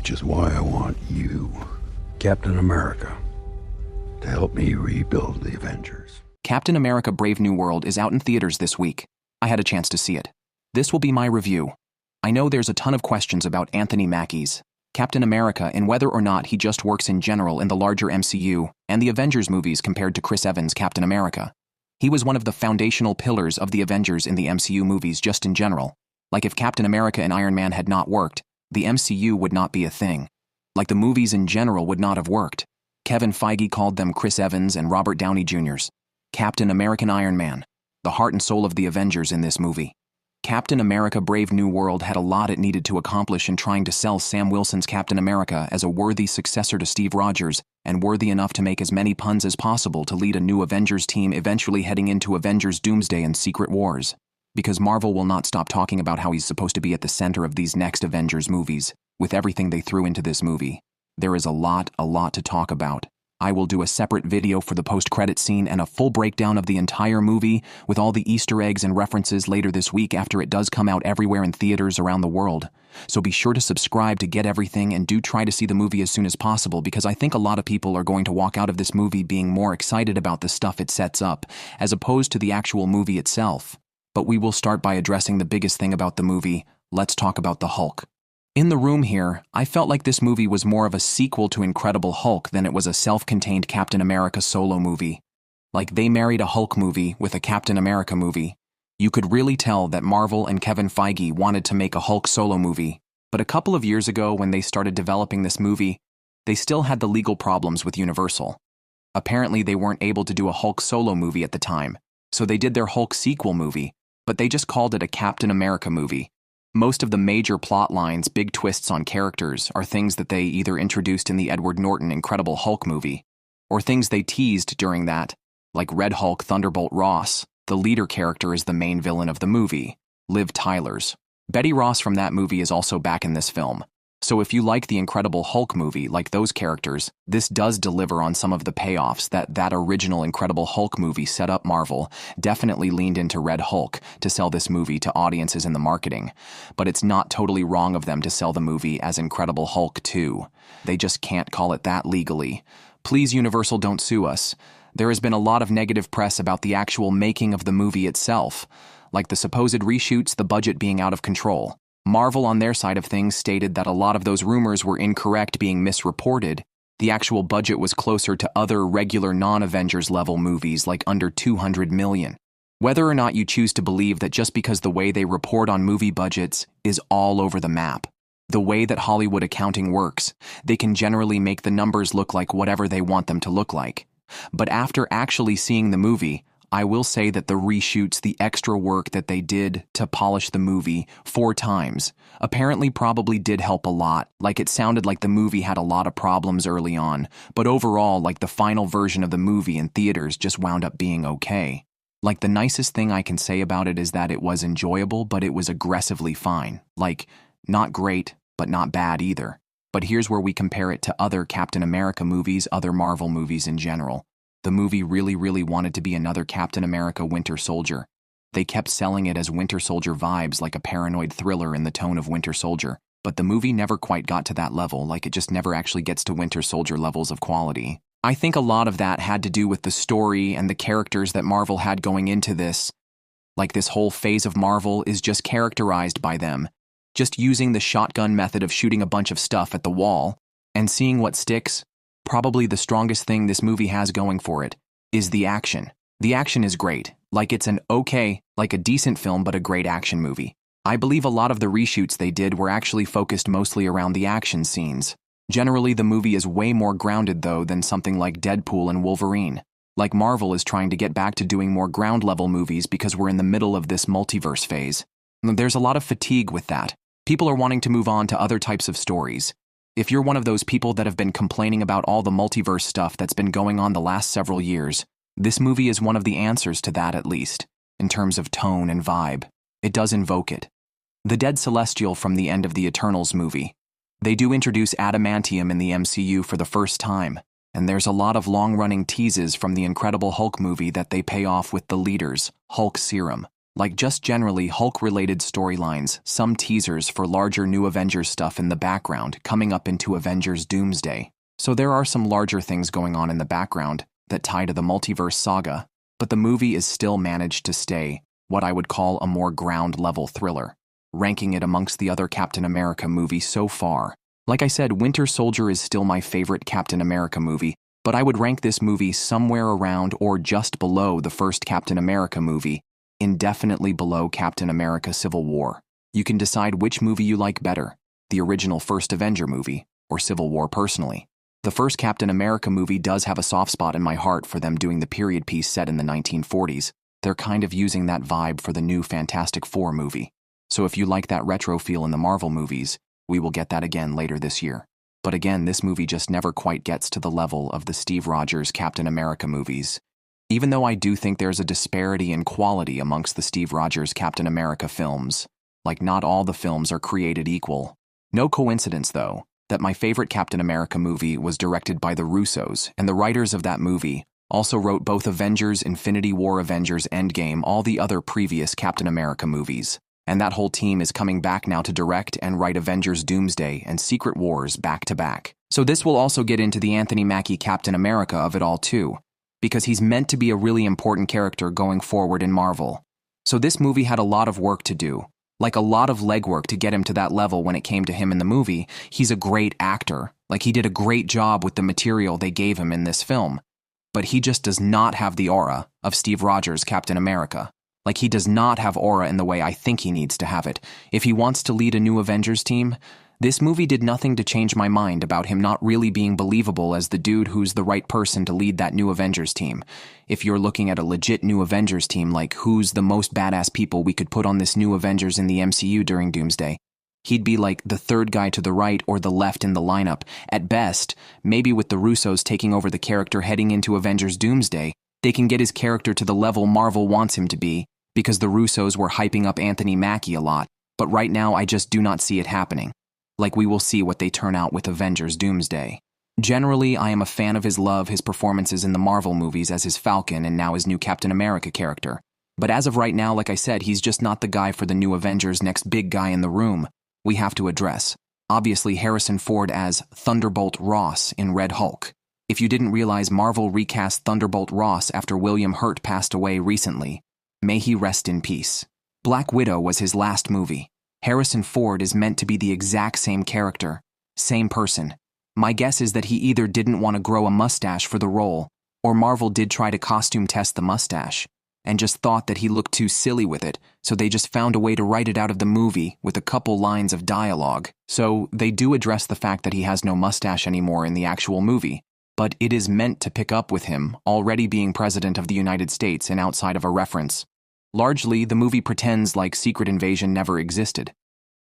Which is why I want you, Captain America, to help me rebuild the Avengers. Captain America Brave New World is out in theaters this week. I had a chance to see it. This will be my review. I know there's a ton of questions about Anthony Mackie's Captain America and whether or not he just works in general in the larger MCU and the Avengers movies compared to Chris Evans' Captain America. He was one of the foundational pillars of the Avengers in the MCU movies just in general. Like if Captain America and Iron Man had not worked, the MCU would not be a thing. Like the movies in general would not have worked. Kevin Feige called them Chris Evans and Robert Downey Jr.'s Captain American Iron Man, the heart and soul of the Avengers in this movie. Captain America Brave New World had a lot it needed to accomplish in trying to sell Sam Wilson's Captain America as a worthy successor to Steve Rogers and worthy enough to make as many puns as possible to lead a new Avengers team eventually heading into Avengers Doomsday and Secret Wars. Because Marvel will not stop talking about how he's supposed to be at the center of these next Avengers movies, with everything they threw into this movie. There is a lot to talk about. I will do a separate video for the post-credit scene and a full breakdown of the entire movie with all the Easter eggs and references later this week after it does come out everywhere in theaters around the world. So be sure to subscribe to get everything and do try to see the movie as soon as possible because I think a lot of people are going to walk out of this movie being more excited about the stuff it sets up as opposed to the actual movie itself. But we will start by addressing the biggest thing about the movie. Let's talk about the Hulk. In the room here, I felt like this movie was more of a sequel to Incredible Hulk than it was a self-contained Captain America solo movie. Like they married a Hulk movie with a Captain America movie. You could really tell that Marvel and Kevin Feige wanted to make a Hulk solo movie, but a couple of years ago when they started developing this movie, they still had the legal problems with Universal. Apparently they weren't able to do a Hulk solo movie at the time, so they did their Hulk sequel movie, but they just called it a Captain America movie. Most of the major plot lines, big twists on characters, are things that they either introduced in the Edward Norton Incredible Hulk movie, or things they teased during that, like Red Hulk Thunderbolt Ross. The leader character is the main villain of the movie, Liv Tyler's. Betty Ross from that movie is also back in this film. So if you like the Incredible Hulk movie, like those characters, this does deliver on some of the payoffs that original Incredible Hulk movie set up. Marvel definitely leaned into Red Hulk to sell this movie to audiences in the marketing, but it's not totally wrong of them to sell the movie as Incredible Hulk 2. They just can't call it that legally. Please, Universal, don't sue us. There has been a lot of negative press about the actual making of the movie itself, like the supposed reshoots, the budget being out of control. Marvel on their side of things stated that a lot of those rumors were incorrect, being misreported. The actual budget was closer to other regular non-Avengers level movies, like under $200 million. Whether or not you choose to believe that just because the way they report on movie budgets is all over the map. The way that Hollywood accounting works, they can generally make the numbers look like whatever they want them to look like. But after actually seeing the movie, I will say that the reshoots, the extra work that they did to polish the movie 4 times, apparently probably did help a lot. Like it sounded like the movie had a lot of problems early on, but overall, like the final version of the movie in theaters just wound up being okay. Like the nicest thing I can say about it is that it was enjoyable, but it was aggressively fine. Like, not great, but not bad either. But here's where we compare it to other Captain America movies, other Marvel movies in general. The movie really wanted to be another Captain America Winter Soldier. They kept selling it as Winter Soldier vibes, like a paranoid thriller in the tone of Winter Soldier, but the movie never quite got to that level, like it just never actually gets to Winter Soldier levels of quality. I think a lot of that had to do with the story and the characters that Marvel had going into this. Like this whole phase of Marvel is just characterized by them, just using the shotgun method of shooting a bunch of stuff at the wall and seeing what sticks. Probably the strongest thing this movie has going for it is the action. The action is great, like it's like a decent film but a great action movie. I believe a lot of the reshoots they did were actually focused mostly around the action scenes. Generally, the movie is way more grounded though than something like Deadpool and Wolverine. Like Marvel is trying to get back to doing more ground-level movies because we're in the middle of this multiverse phase. There's a lot of fatigue with that. People are wanting to move on to other types of stories. If you're one of those people that have been complaining about all the multiverse stuff that's been going on the last several years, this movie is one of the answers to that, at least, in terms of tone and vibe. It does invoke it. The dead Celestial from the end of the Eternals movie. They do introduce adamantium in the MCU for the first time, and there's a lot of long-running teases from the Incredible Hulk movie that they pay off with the leader's Hulk serum. Like just generally Hulk-related storylines, some teasers for larger New Avengers stuff in the background coming up into Avengers Doomsday. So there are some larger things going on in the background that tie to the multiverse saga, but the movie is still managed to stay what I would call a more ground-level thriller, ranking it amongst the other Captain America movies so far. Like I said, Winter Soldier is still my favorite Captain America movie, but I would rank this movie somewhere around or just below the first Captain America movie, indefinitely below Captain America Civil War. You can decide which movie you like better, the original First Avenger movie, or Civil War personally. The first Captain America movie does have a soft spot in my heart for them doing the period piece set in the 1940s. They're kind of using that vibe for the new Fantastic Four movie. So if you like that retro feel in the Marvel movies, we will get that again later this year. But again, this movie just never quite gets to the level of the Steve Rogers Captain America movies. Even though I do think there's a disparity in quality amongst the Steve Rogers Captain America films, like not all the films are created equal. No coincidence, though, that my favorite Captain America movie was directed by the Russos, and the writers of that movie also wrote both Avengers, Infinity War, Avengers Endgame, all the other previous Captain America movies. And that whole team is coming back now to direct and write Avengers Doomsday and Secret Wars back to back. So this will also get into the Anthony Mackie Captain America of it all too, because he's meant to be a really important character going forward in Marvel. So this movie had a lot of work to do, like a lot of legwork to get him to that level when it came to him in the movie. He's a great actor, like he did a great job with the material they gave him in this film. But he just does not have the aura of Steve Rogers Captain America. Like he does not have aura in the way I think he needs to have it. If he wants to lead a new Avengers team, this movie did nothing to change my mind about him not really being believable as the dude who's the right person to lead that new Avengers team. If you're looking at a legit new Avengers team, like who's the most badass people we could put on this new Avengers in the MCU during Doomsday, he'd be like the third guy to the right or the left in the lineup. At best, maybe with the Russos taking over the character heading into Avengers Doomsday, they can get his character to the level Marvel wants him to be, because the Russos were hyping up Anthony Mackie a lot, but right now I just do not see it happening. Like we will see what they turn out with Avengers Doomsday. Generally, I am a fan of his performances in the Marvel movies as his Falcon and now his new Captain America character. But as of right now, like I said, he's just not the guy for the new Avengers' next big guy in the room we have to address. Obviously, Harrison Ford as Thunderbolt Ross in Red Hulk. If you didn't realize, Marvel recast Thunderbolt Ross after William Hurt passed away recently. May he rest in peace. Black Widow was his last movie. Harrison Ford is meant to be the exact same character, same person. My guess is that he either didn't want to grow a mustache for the role, or Marvel did try to costume test the mustache, and just thought that he looked too silly with it, so they just found a way to write it out of the movie with a couple lines of dialogue. So they do address the fact that he has no mustache anymore in the actual movie, but it is meant to pick up with him already being President of the United States and outside of a reference. Largely, the movie pretends like Secret Invasion never existed.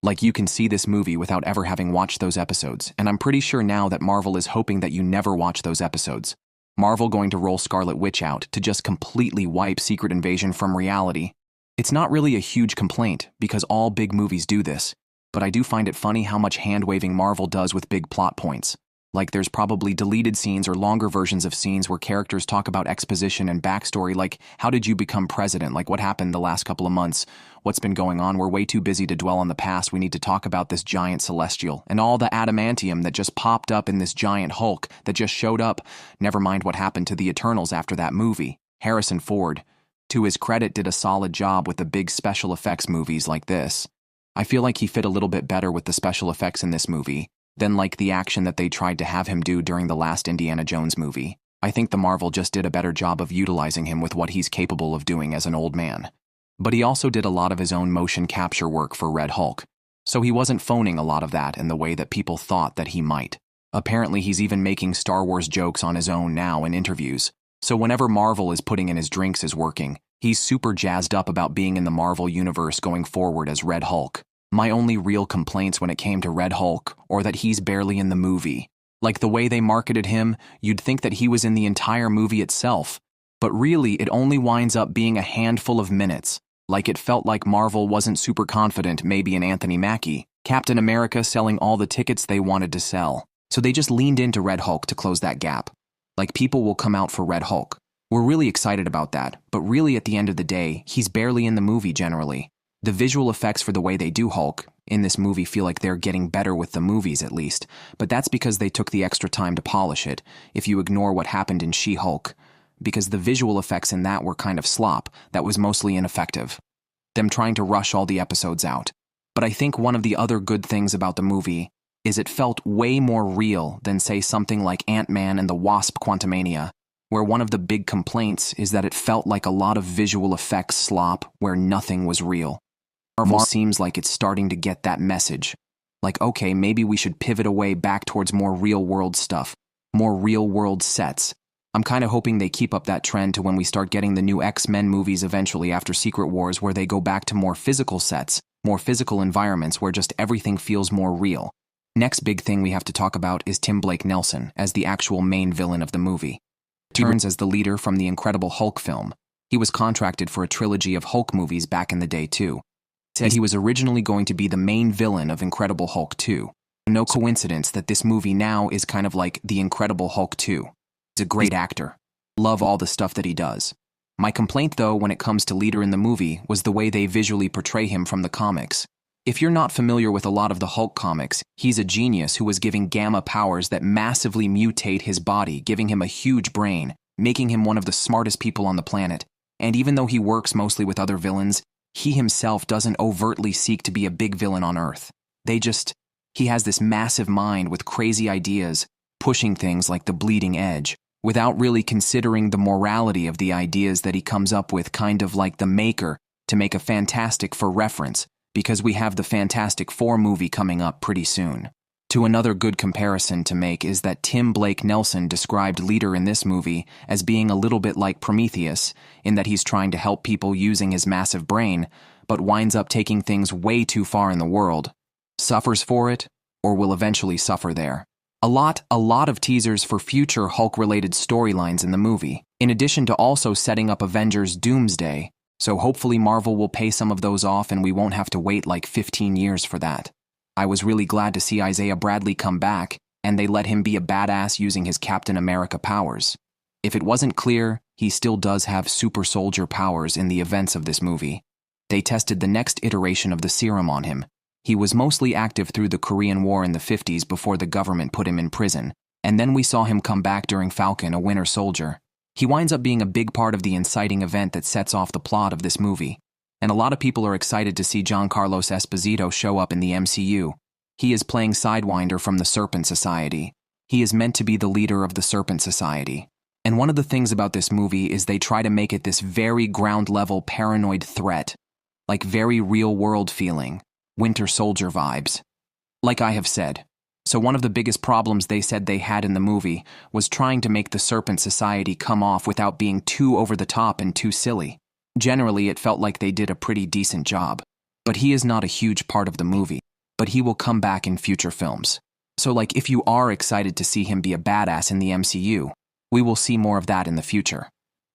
Like you can see this movie without ever having watched those episodes, and I'm pretty sure now that Marvel is hoping that you never watch those episodes. Marvel going to roll Scarlet Witch out to just completely wipe Secret Invasion from reality. It's not really a huge complaint, because all big movies do this, but I do find it funny how much hand-waving Marvel does with big plot points. Like there's probably deleted scenes or longer versions of scenes where characters talk about exposition and backstory, like how did you become president, like what happened the last couple of months, what's been going on, we're way too busy to dwell on the past, we need to talk about this giant celestial, and all the adamantium that just popped up in this giant Hulk that just showed up, never mind what happened to the Eternals after that movie. Harrison Ford, to his credit, did a solid job with the big special effects movies like this. I feel like he fit a little bit better with the special effects in this movie than like the action that they tried to have him do during the last Indiana Jones movie. I think the Marvel just did a better job of utilizing him with what he's capable of doing as an old man. But he also did a lot of his own motion capture work for Red Hulk, so he wasn't phoning a lot of that in the way that people thought that he might. Apparently he's even making Star Wars jokes on his own now in interviews, so whenever Marvel is putting in his drinks is working, he's super jazzed up about being in the Marvel universe going forward as Red Hulk. My only real complaints when it came to Red Hulk, or that he's barely in the movie. Like the way they marketed him, you'd think that he was in the entire movie itself, but really it only winds up being a handful of minutes. Like it felt like Marvel wasn't super confident maybe in Anthony Mackie, Captain America selling all the tickets they wanted to sell. So they just leaned into Red Hulk to close that gap. Like people will come out for Red Hulk. We're really excited about that, but really at the end of the day, he's barely in the movie generally. The visual effects for the way they do Hulk in this movie feel like they're getting better with the movies at least, but that's because they took the extra time to polish it, if you ignore what happened in She-Hulk, because the visual effects in that were kind of slop that was mostly ineffective. Them trying to rush all the episodes out. But I think one of the other good things about the movie is it felt way more real than, say, something like Ant-Man and the Wasp: Quantumania, where one of the big complaints is that it felt like a lot of visual effects slop where nothing was real. Marvel seems like it's starting to get that message. Like, okay, maybe we should pivot away back towards more real-world stuff, more real-world sets. I'm kind of hoping they keep up that trend to when we start getting the new X-Men movies eventually after Secret Wars, where they go back to more physical sets, more physical environments where just everything feels more real. Next big thing we have to talk about is Tim Blake Nelson as the actual main villain of the movie. Turns as the leader from the Incredible Hulk film. He was contracted for a trilogy of Hulk movies back in the day too. Said he was originally going to be the main villain of Incredible Hulk 2. No coincidence that this movie now is kind of like The Incredible Hulk 2. He's a great actor. Love all the stuff that he does. My complaint, though, when it comes to leader in the movie was the way they visually portray him from the comics. If you're not familiar with a lot of the Hulk comics, he's a genius who was given gamma powers that massively mutate his body, giving him a huge brain, making him one of the smartest people on the planet. And even though he works mostly with other villains, he himself doesn't overtly seek to be a big villain on Earth. He has this massive mind with crazy ideas, pushing things like the bleeding edge, without really considering the morality of the ideas that he comes up with, kind of like the Maker, to make a Fantastic Four reference, because we have the Fantastic Four movie coming up pretty soon. To another good comparison to make is that Tim Blake Nelson described Leader in this movie as being a little bit like Prometheus, in that he's trying to help people using his massive brain, but winds up taking things way too far in the world, suffers for it, or will eventually suffer there. A lot of teasers for future Hulk-related storylines in the movie, in addition to also setting up Avengers Doomsday, so hopefully Marvel will pay some of those off and we won't have to wait like 15 years for that. I was really glad to see Isaiah Bradley come back, and they let him be a badass using his Captain America powers. If it wasn't clear, he still does have super soldier powers in the events of this movie. They tested the next iteration of the serum on him. He was mostly active through the Korean War in the 50s before the government put him in prison, and then we saw him come back during Falcon, a Winter Soldier. He winds up being a big part of the inciting event that sets off the plot of this movie. And a lot of people are excited to see Giancarlo Esposito show up in the MCU. He is playing Sidewinder from the Serpent Society. He is meant to be the leader of the Serpent Society. And one of the things about this movie is they try to make it this very ground-level paranoid threat, like very real-world feeling, Winter Soldier vibes. Like I have said. So one of the biggest problems they said they had in the movie was trying to make the Serpent Society come off without being too over the top and too silly. Generally, it felt like they did a pretty decent job. But he is not a huge part of the movie, but he will come back in future films. So like if you are excited to see him be a badass in the MCU, we will see more of that in the future.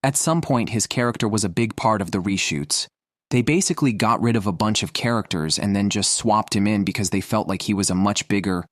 At some point, his character was a big part of the reshoots. They basically got rid of a bunch of characters and then just swapped him in because they felt like he was a much bigger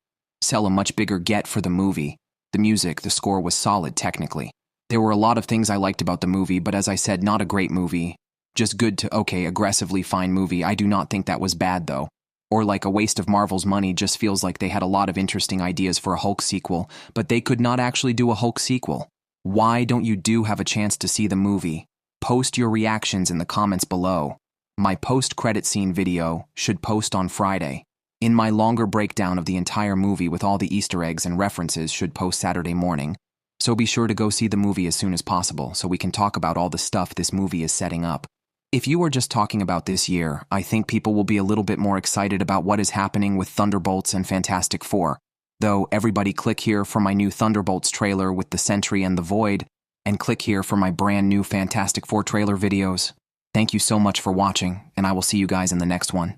get for the movie. The music, the score was solid technically. There were a lot of things I liked about the movie, but as I said, not a great movie. Just good to okay, aggressively fine movie. I do not think that was bad though. Or like a waste of Marvel's money. Just feels like they had a lot of interesting ideas for a Hulk sequel, but they could not actually do a Hulk sequel. Why don't you have a chance to see the movie? Post your reactions in the comments below. My post-credit scene video should post on Friday. In my longer breakdown of the entire movie with all the Easter eggs and references should post Saturday morning. So be sure to go see the movie as soon as possible so we can talk about all the stuff this movie is setting up. If you are just talking about this year, I think people will be a little bit more excited about what is happening with Thunderbolts and Fantastic Four. Though, everybody click here for my new Thunderbolts trailer with the Sentry and the Void, and click here for my brand new Fantastic Four trailer videos. Thank you so much for watching, and I will see you guys in the next one.